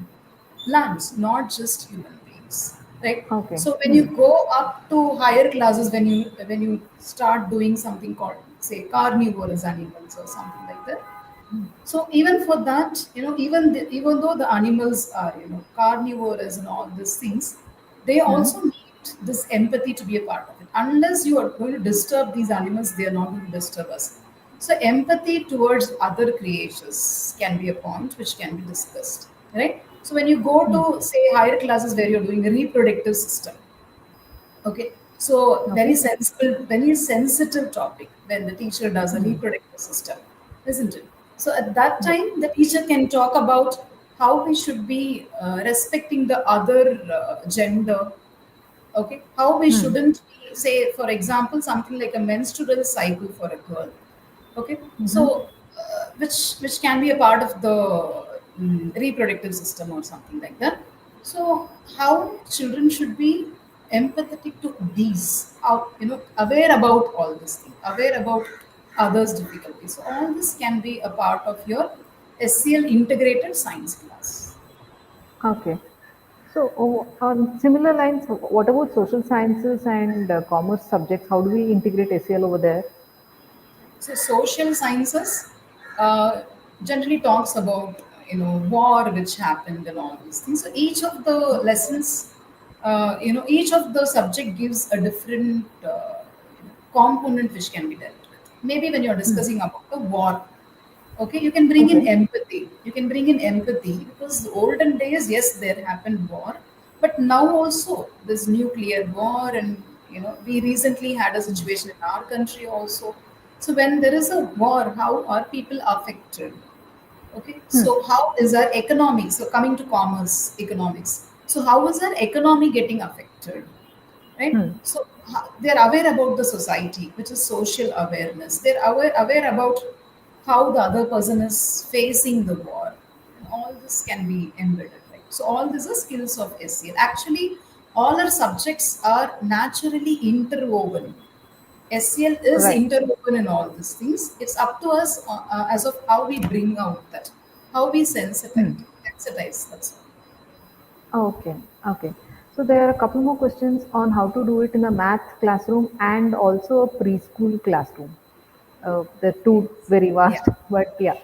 plants, not just human beings, right? Okay. So when you go up to higher classes, when you start doing something called, say, carnivorous animals or something like that, so even for that, even though the animals are carnivorous and all these things, they also need this empathy to be a part of it. Unless you are going to disturb these animals, they are not going to disturb us. So empathy towards other creatures can be a point which can be discussed, right? So when you go to say higher classes where you're doing a reproductive system, okay, so Okay. very sensitive topic when the teacher does a reproductive system, isn't it? So at that Right. time, the teacher can talk about how we should be respecting the other gender. Okay, how we Hmm. shouldn't be, say, for example, something like a menstrual cycle for a girl. Okay, Mm-hmm. so which can be a part of the reproductive system or something like that. So how children should be empathetic to these, how, aware about all this thing, aware about others' difficulties. So all this can be a part of your SEL integrated science class. Okay. So, on similar lines, what about social sciences and commerce subjects? How do we integrate SEL over there? So social sciences generally talks about war which happened and all these things. So each of the lessons, each of the subject gives a different component which can be dealt with. Maybe when you're Hmm. discussing about the war, okay, you can bring in Okay. empathy. You can bring in empathy because the olden days, yes, there happened war, but now also there's nuclear war, and we recently had a situation in our country also. So when there is a war, how are people affected? Okay, Hmm. so how is our economy? So coming to commerce, economics. So how is our economy getting affected? Right? Hmm. So they're aware about the society, which is social awareness. They're aware about how the other person is facing the war. And all this can be embedded, right? So all these are skills of SEL. Actually, all our subjects are naturally interwoven. SEL is Right. interwoven in all these things. It's up to us as of how we bring out that, how we Hmm. sensitize. That's all. Okay. Okay. So there are a couple more questions on how to do it in a math classroom and also a preschool classroom. The two very Yeah. vast, but yeah.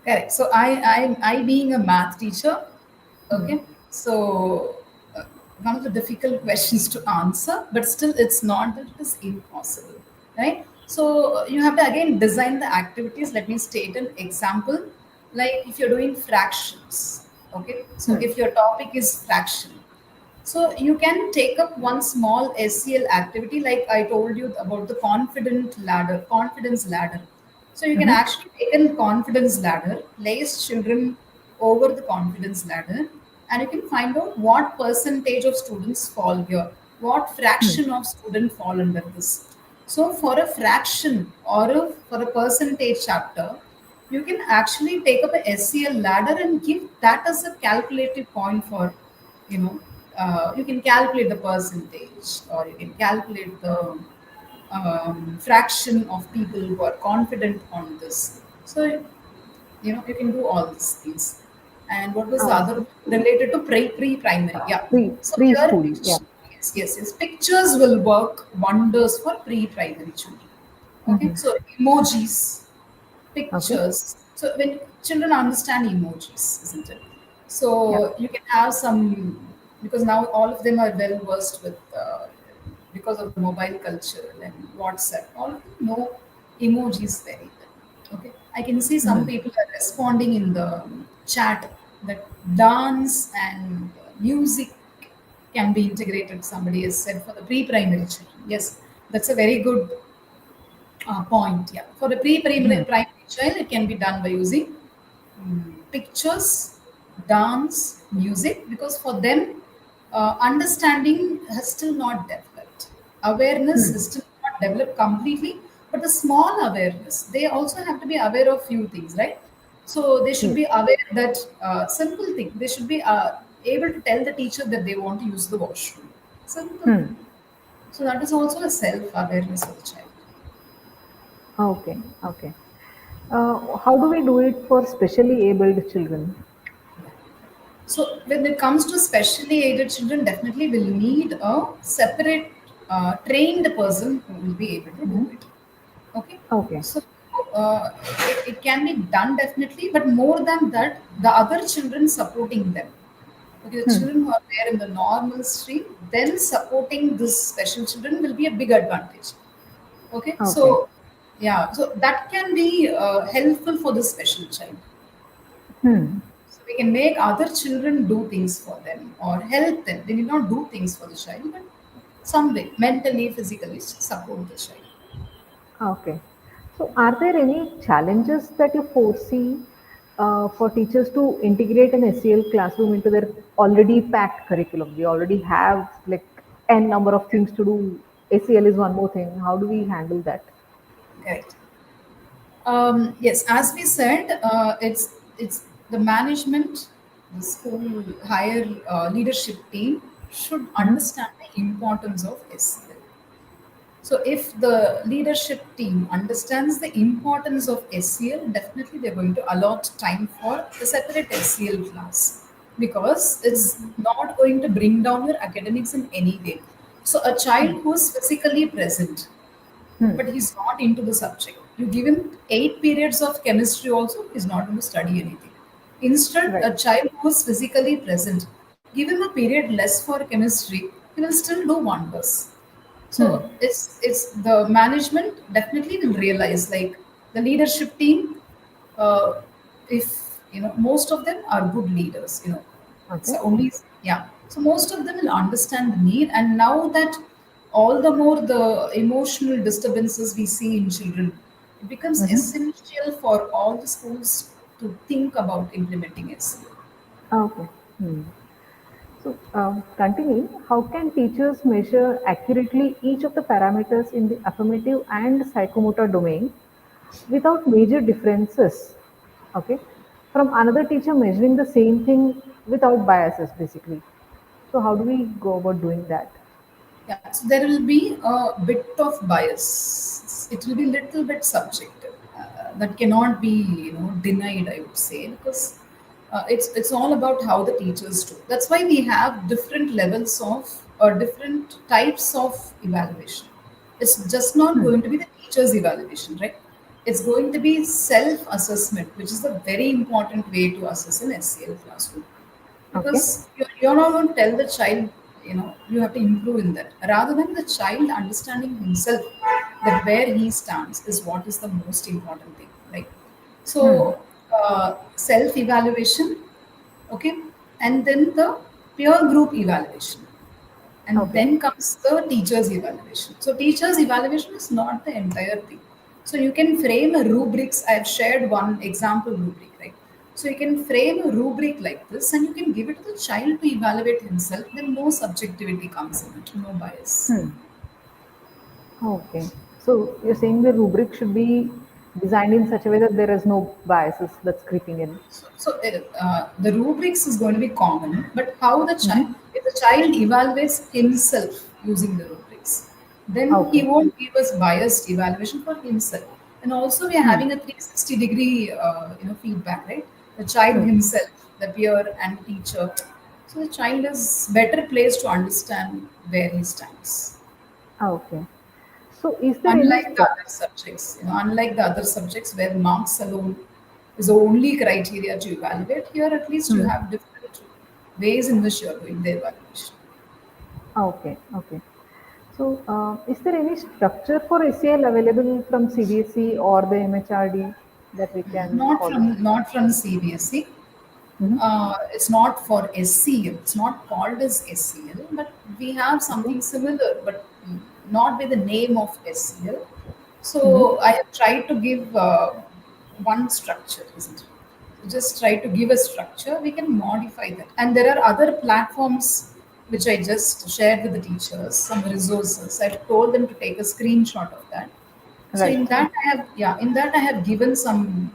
Correct. So I being a math teacher, Hmm. okay. So one of the difficult questions to answer, but still it's not that it is impossible, right? So you have to again design the activities. Let me state an example. Like if you're doing fractions, okay. So Hmm. if your topic is fraction, so you can take up one small SEL activity, like I told you about the confidence ladder. So you can Mm-hmm. actually take a confidence ladder, place children over the confidence ladder, and you can find out what percentage of students fall here, what Hmm. fraction of students fall under this. So for a fraction or for a percentage chapter, you can actually take up a SEL ladder and give that as a calculative point for, you know, you can calculate the percentage, or you can calculate the fraction of people who are confident on this. So, you can do all these things. And what was the other Okay. one? Related to pre-primary? Yeah. So here, Preschool. Yeah. yes. Pictures will work wonders for pre-primary children. Okay, Mm-hmm. so emojis, Okay. pictures. So when children understand emojis, isn't it? Yeah. So you can have some, because now all of them are well versed with because of the mobile culture and WhatsApp. All of them know emojis very well. Okay, I can see some Hmm. people are responding in the chat that dance and music can be integrated. Somebody has said for the pre-primary children. Yes, that's a very good point. Yeah, for the Hmm. primary child, it can be done by using pictures, dance, music, because for them, understanding has still not developed. Awareness Hmm. is still not developed completely, but the small awareness, they also have to be aware of few things, right? So they should Yes. be aware that simple thing. They should be able to tell the teacher that they want to use the washroom. Simple thing. Hmm. So that is also a self-awareness of the child. Okay. Okay. How do we do it for specially abled children? So when it comes to specially aided children, definitely will need a separate trained person who will be able to do Mhm. it. Okay, Okay. so it can be done definitely, but more than that, the other children supporting them. Okay, the Hmm. children who are there in the normal stream, then supporting this special children will be a big advantage. Okay, Okay. so yeah, so that can be helpful for the special child. Hmm. So we can make other children do things for them or help them. They need not do things for the child, but some way, mentally, physically, support the child. Okay. So, are there any challenges that you foresee for teachers to integrate an SEL classroom into their already packed curriculum? We already have like n number of things to do. SEL is one more thing. How do we handle that? Correct. Yes, as we said, it's the management, the school higher leadership team should Mm-hmm. understand the importance of SEL. So if the leadership team understands the importance of SEL, definitely they're going to allot time for the separate SEL class because it's not going to bring down your academics in any way. So a child who's physically present Hmm. but he's not into the subject. You give him 8 periods of chemistry also, he's not going to study anything. Instead, Right. a child who's physically present, give him a period less for chemistry, he will still do wonders. Hmm. So it's the management definitely will realize like the leadership team, uh, if most of them are good leaders, it's Okay. only yeah. So most of them will understand the need, and now that all the more the emotional disturbances we see in children, it becomes Mm-hmm. essential for all the schools to think about implementing SEL. Okay. Hmm. So, continuing, how can teachers measure accurately each of the parameters in the affirmative and psychomotor domain without major differences? Okay. From another teacher measuring the same thing without biases, basically. So, how do we go about doing that? Yeah, so there will be a bit of bias. It will be little bit subjective. That cannot be, denied. I would say because it's all about how the teachers do. That's why we have different levels of or different types of evaluation. It's just not going to be the teacher's evaluation, right? It's going to be self-assessment, which is a very important way to assess an SEL classroom Okay. because you're not going to tell the child you have to improve in that rather than the child understanding himself that where he stands is what is the most important thing, right? Hmm. So self evaluation, okay, and then the peer group evaluation, and Okay. then comes the teacher's evaluation. So teacher's evaluation is not the entire thing. So you can frame a rubrics. I've shared one example rubric, right? So you can frame a rubric like this and you can give it to the child to evaluate himself. Then no subjectivity comes in it, no bias. Hmm. Okay. So, you're saying the rubric should be designed in such a way that there is no biases that's creeping in. So the rubrics is going to be common, but how the child, Mm-hmm. if the child evaluates himself using the rubrics, then he Okay. won't give us biased evaluation for himself. And also, we are Hmm. having a 360-degree, feedback, right? The child Hmm. himself, the peer and teacher. So the child is better placed to understand where he stands. Okay. So, is there any Unlike the structure? other subjects, unlike the other subjects where marks alone is the only criteria to evaluate, here at least you have different ways in which you are doing the evaluation. Okay. Okay. So, is there any structure for SEL available from CBSE or the MHRD that we can follow? Not from CBSE. Mm-hmm. It's not for SCL. It's not called as SCL, but we have Okay. something similar, but not with the name of SCL. Mm-hmm. So I have tried to give one structure, isn't it? So just try to give a structure. We can modify that, and there are other platforms which I just shared with the teachers. Some resources. I've told them to take a screenshot of that. So Right. in that I have in that I have given some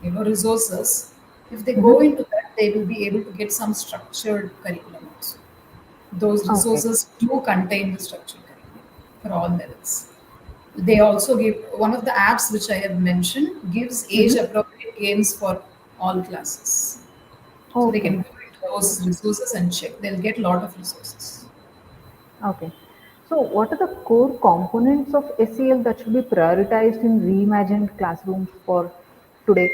resources. If they go Mm-hmm. into that, they will be able to get some structured curriculum also. Those Okay. resources do contain the structured curriculum for all levels. They also give one of the apps which I have mentioned gives age Mm-hmm. appropriate games for all classes. So they Okay. can go into those resources and check. They'll get a lot of resources. Okay. So, what are the core components of SEL that should be prioritized in reimagined classrooms for today?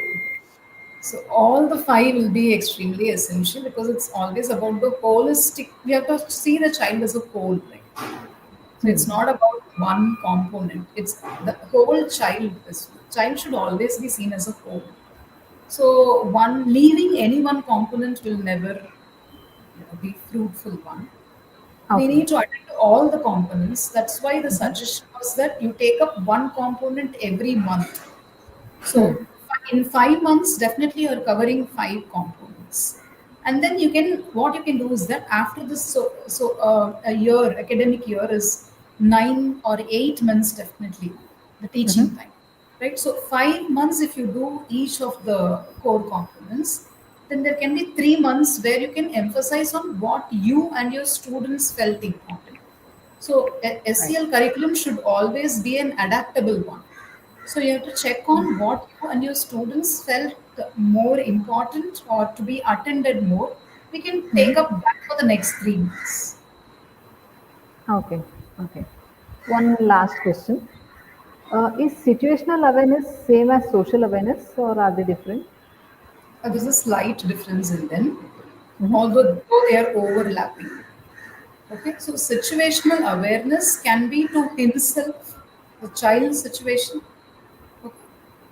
So all the five will be extremely essential because it's always about the holistic. We have to see the child as a whole, right? So Hmm. it's not about one component. It's the whole child. Child should always be seen as a whole. So one leaving any one component will never be fruitful one. We Okay. need to attend to all the components. That's why the suggestion was that you take up one component every month. So in 5 months, definitely you're covering five components. And then what you can do is that after this, a year, academic year is 9 or 8 months, definitely, the teaching time, right? So 5 months, if you do each of the core components, then there can be 3 months where you can emphasize on what you and your students felt important. So Right. SEL curriculum should always be an adaptable one. So you have to check on what you and your students felt more important or to be attended more. We can take up that for the next 3 months. Okay. Okay. One last question. Is situational awareness same as social awareness or are they different? There's a slight difference in them, Mm-hmm. although they are overlapping. Okay, so situational awareness can be to himself, the child's situation, okay,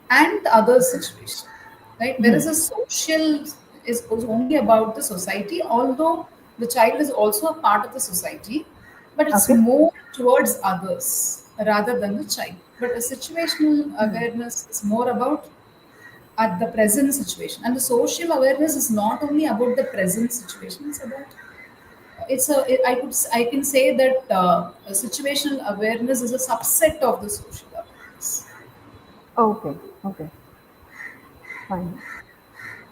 and the other situation, right? Whereas a social is only about the society, although the child is also a part of the society, but it's Okay. more towards others rather than the child. But a situational awareness is more about at the present situation, and the social awareness is not only about the present situation. It's about I can say that situational awareness is a subset of the social awareness. Okay. Okay. Fine.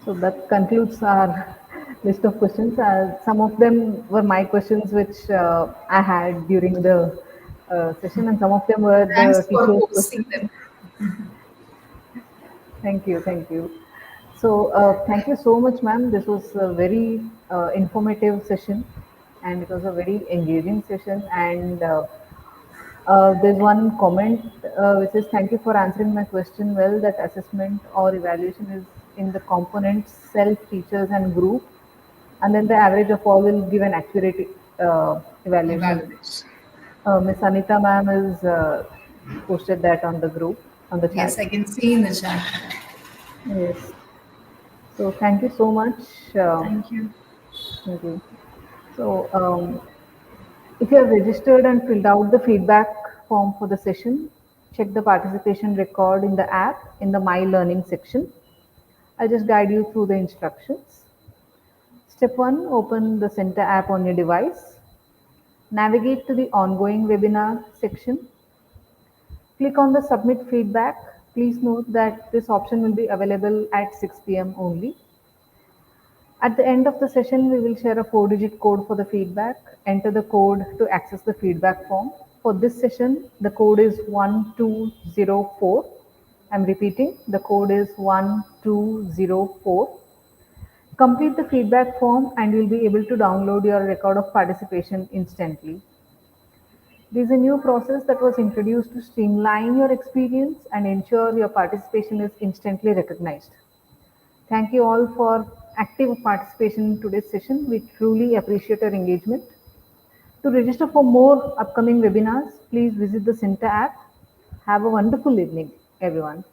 So that concludes our list of questions. Some of them were my questions, which I had during the session, and some of them were the Thanks for teacher's posting questions. them. Thank you. Thank you. So, thank you so much, ma'am. This was a very informative session, and it was a very engaging session. And there's one comment which says, "Thank you for answering my question well. That assessment or evaluation is in the components self, teachers, and group, and then the average of all will give an accurate evaluation." Evaluation. Miss Anita ma'am is posted that on the group on the Yes, chat. I can see in the chat. Yes. So thank you so much. Thank you. Thank you. So if you have registered and filled out the feedback form for the session, check the participation record in the app in the My Learning section. I'll just guide you through the instructions. Step 1, open the Center app on your device. Navigate to the ongoing webinar section. Click on the submit feedback. Please note that this option will be available at 6 p.m. only. At the end of the session, we will share a 4-digit code for the feedback. Enter the code to access the feedback form. For this session, the code is 1204. I'm repeating, the code is 1204. Complete the feedback form and you'll be able to download your record of participation instantly. This is a new process that was introduced to streamline your experience and ensure your participation is instantly recognized. Thank you all for active participation in today's session. We truly appreciate your engagement. To register for more upcoming webinars, please visit the Cinta app. Have a wonderful evening, everyone.